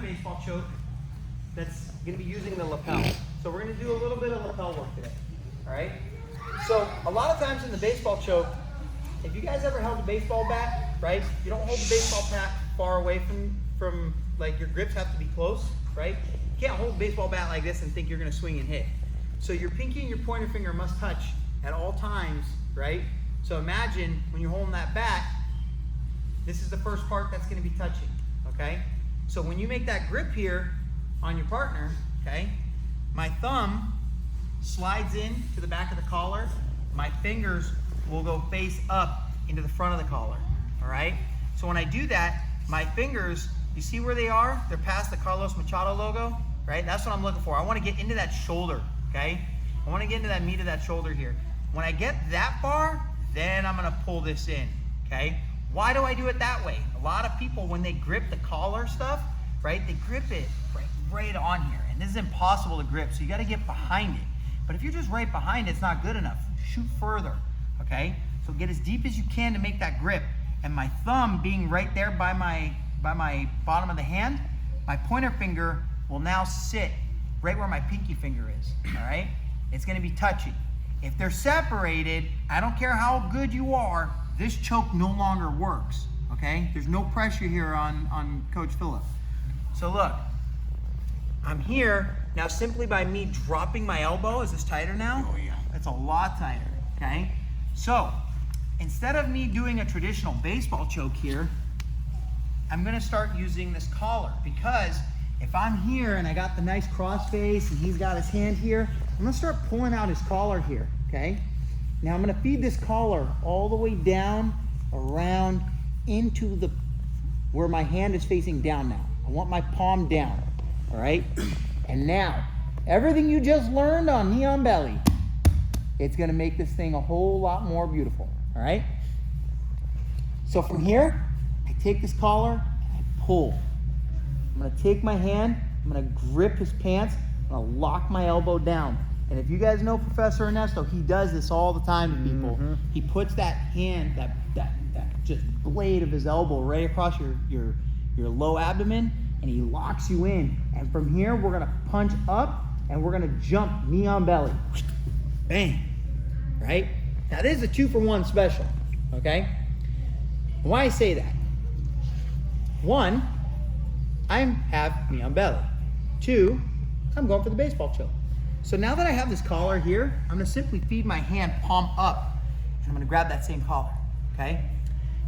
baseball choke that's going to be using the lapel. So we're going to do a little bit of lapel work today. All right? So a lot of times in the baseball choke, if you guys ever held a baseball bat, right? You don't hold the baseball bat far away from like your grips have to be close, right? You can't hold a baseball bat like this and think you're going to swing and hit. So your pinky and your pointer finger must touch at all times, right? So imagine when you're holding that bat, this is the first part that's going to be touching, okay? So when you make that grip here on your partner, okay, my thumb slides in to the back of the collar. My fingers will go face up into the front of the collar, all right? So when I do that, my fingers, you see where they are? They're past the Carlos Machado logo, right? That's what I'm looking for. I want to get into that shoulder, okay? I want to get into that meat of that shoulder here. When I get that far, then I'm going to pull this in, okay? Why do I do it that way? A lot of people, when they grip the collar stuff, right, they grip it right on here. And this is impossible to grip, so you got to get behind it. But if you're just right behind it, it's not good enough. Shoot further, okay? So get as deep as you can to make that grip. And my thumb being right there by my bottom of the hand, my pointer finger will now sit right where my pinky finger is, all right? It's gonna be touching. If they're separated, I don't care how good you are, this choke no longer works, okay? There's no pressure here on Coach Phillip. So look, I'm here, now simply by me dropping my elbow, is this tighter now? Oh yeah. It's a lot tighter, okay? So, instead of me doing a traditional baseball choke here, I'm gonna start using this collar, because if I'm here and I got the nice cross face and he's got his hand here, I'm gonna start pulling out his collar here, okay? Now I'm gonna feed this collar all the way down, around, into where my hand is facing down now. I want my palm down, all right? And now, everything you just learned on knee on belly, it's gonna make this thing a whole lot more beautiful, all right? So from here, I take this collar and I pull. I'm gonna take my hand, I'm gonna grip his pants, I'm gonna lock my elbow down. And if you guys know Professor Ernesto, he does this all the time to people. Mm-hmm. He puts that hand, that just blade of his elbow right across your low abdomen, and he locks you in. And from here, we're gonna punch up and we're gonna jump knee on belly. Bang, right? Now this is a 2-for-1 special, okay? Why I say that? 1, I have knee on belly. 2, I'm going for the baseball choke. So now that I have this collar here, I'm gonna simply feed my hand palm up, and I'm gonna grab that same collar, okay?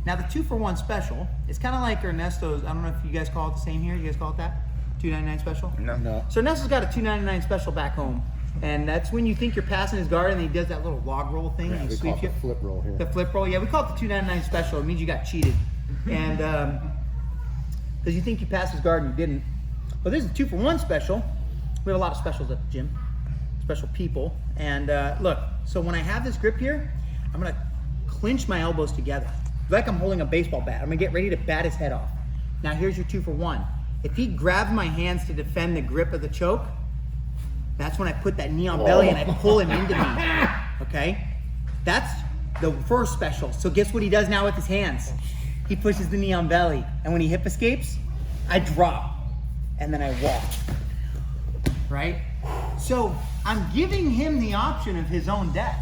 Now the 2-for-1 special, it's kind of like Ernesto's, I don't know if you guys call it the same here, you guys call it that? $2.99 special? No. So Ernesto's got a $2.99 special back home, and that's when you think you're passing his guard and he does that little log roll thing. Yeah, and he we call it the flip roll here. The flip roll, yeah, we call it the $2.99 special. It means you got cheated. And, because you think you passed his guard and you didn't. But this is a 2-for-1 special. We have a lot of specials at the gym, special people. And look, so when I have this grip here, I'm gonna clinch my elbows together. Like I'm holding a baseball bat. I'm gonna get ready to bat his head off. Now here's your 2-for-1. If he grabs my hands to defend the grip of the choke, that's when I put that knee on belly and I pull him into me, okay? That's the first special. So guess what he does now with his hands? He pushes the knee on belly. And when he hip escapes, I drop and then I walk, right? So I'm giving him the option of his own death,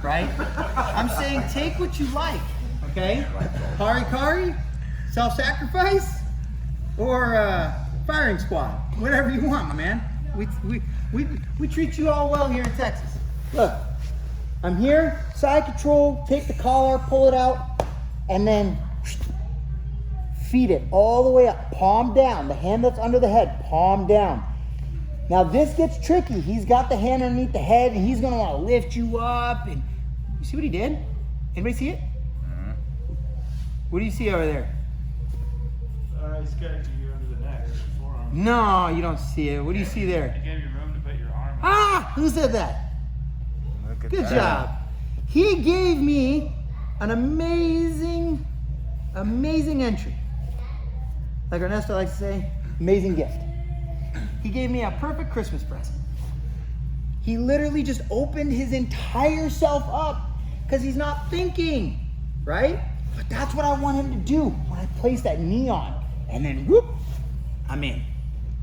right? I'm saying take what you like, okay? Kari, self-sacrifice, or firing squad, whatever you want, my man. We treat you all well here in Texas. Look, I'm here, side control, take the collar, pull it out, and then feed it all the way up, palm down, the hand that's under the head, palm down. Now this gets tricky. He's got the hand underneath the head and he's gonna wanna lift you up. And you see what he did? Anybody see it? What do you see over there? He's got you under the neck, forearm. No, you don't see it. What do you see there? He gave you room to put your arm. Ah, who said that? Good job. He gave me an amazing entry. Like Ernesto likes to say, amazing gift. He gave me a perfect Christmas present. He literally just opened his entire self up because he's not thinking, right? But that's what I want him to do when I place that knee on. And then whoop, I'm in.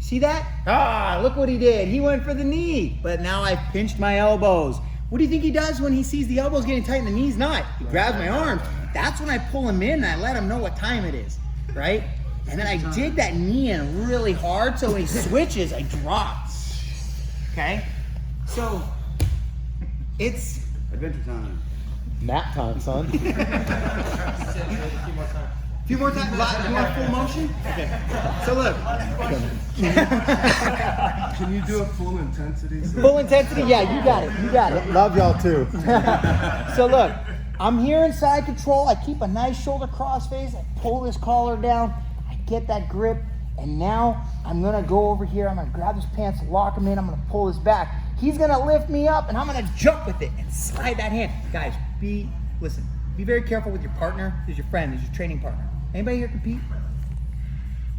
See that? Ah, look what he did. He went for the knee, but now I've pinched my elbows. What do you think he does when he sees the elbows getting tight and the knee's not? He grabs my arms. That's when I pull him in and I let him know what time it is, right? And then I dig that knee in really hard, so when he switches, I drop. Okay? So, it's adventure time. Nap time, son. a few more times. You want full motion? Okay. So look. Can you do it full intensity? Full intensity? Yeah, you got it. You got it. Love y'all too. So look, I'm here in side control. I keep a nice shoulder crossface. I pull this collar down. I get that grip. And now I'm going to go over here. I'm going to grab his pants, lock him in. I'm going to pull his back. He's going to lift me up, and I'm going to jump with it and slide that hand. Guys, listen, be very careful with your partner. There's your friend. There's your training partner. Anybody here compete?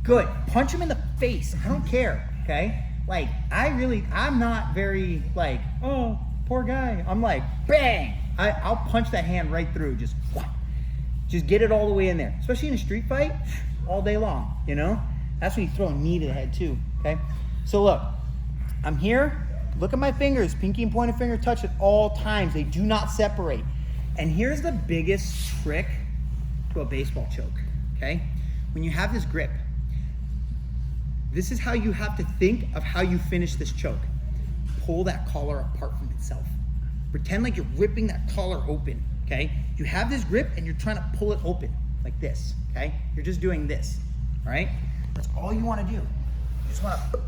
Good. Punch him in the face. I don't care, okay? Like, I'm not very, like, oh, poor guy. I'm like, bang. I'll punch that hand right through. Just get it all the way in there. Especially in a street fight, all day long, you know? That's when you throw a knee to the head too, okay? So look, I'm here. Look at my fingers. Pinky and pointer finger touch at all times. They do not separate. And here's the biggest trick to a baseball choke, okay? When you have this grip, this is how you have to think of how you finish this choke. Pull that collar apart from itself. Pretend like you're ripping that collar open, okay? You have this grip and you're trying to pull it open like this, okay? You're just doing this, all right? That's all you want to do. You just want to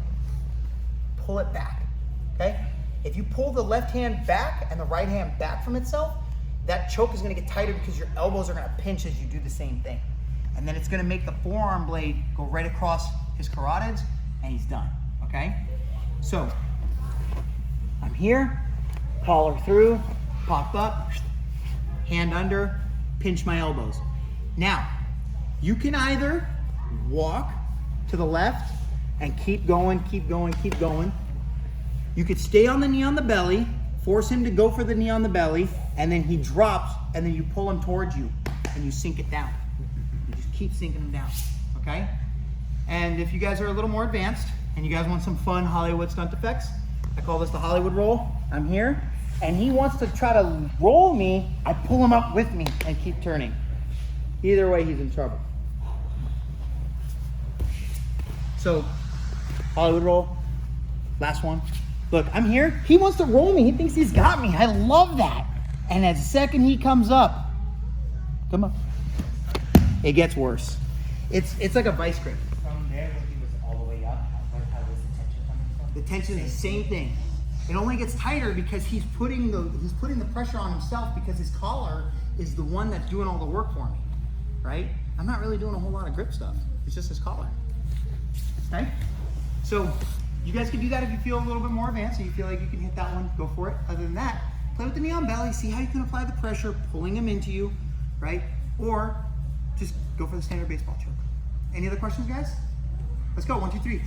pull it back, okay? If you pull the left hand back and the right hand back from itself, that choke is going to get tighter because your elbows are going to pinch as you do the same thing. And then it's going to make the forearm blade go right across his carotids, and he's done, okay? So, I'm here, collar through, pop up, hand under, pinch my elbows. Now, you can either walk to the left and keep going, keep going, keep going. You could stay on the knee on the belly, force him to go for the knee on the belly, and then he drops, and then you pull him towards you, and you sink it down. You just keep sinking him down, okay? And if you guys are a little more advanced, and you guys want some fun Hollywood stunt effects, I call this the Hollywood roll. I'm here, and he wants to try to roll me, I pull him up with me and keep turning. Either way, he's in trouble. So, Hollywood roll, last one. Look, I'm here. He wants to roll me. He thinks he's got me. I love that. And as the second he comes up, come on, it gets worse. It's like a vice grip. From there, when he was all the way up, how was the tension coming from? The tension is the same thing. It only gets tighter because he's putting the pressure on himself because his collar is the one that's doing all the work for me, right? I'm not really doing a whole lot of grip stuff. It's just his collar. Okay? So you guys can do that if you feel a little bit more advanced and you feel like you can hit that one, go for it. Other than that, play with the knee on belly, see how you can apply the pressure, pulling him into you, right? Or just go for the standard baseball choke. Any other questions, guys? Let's go, 1, 2, 3.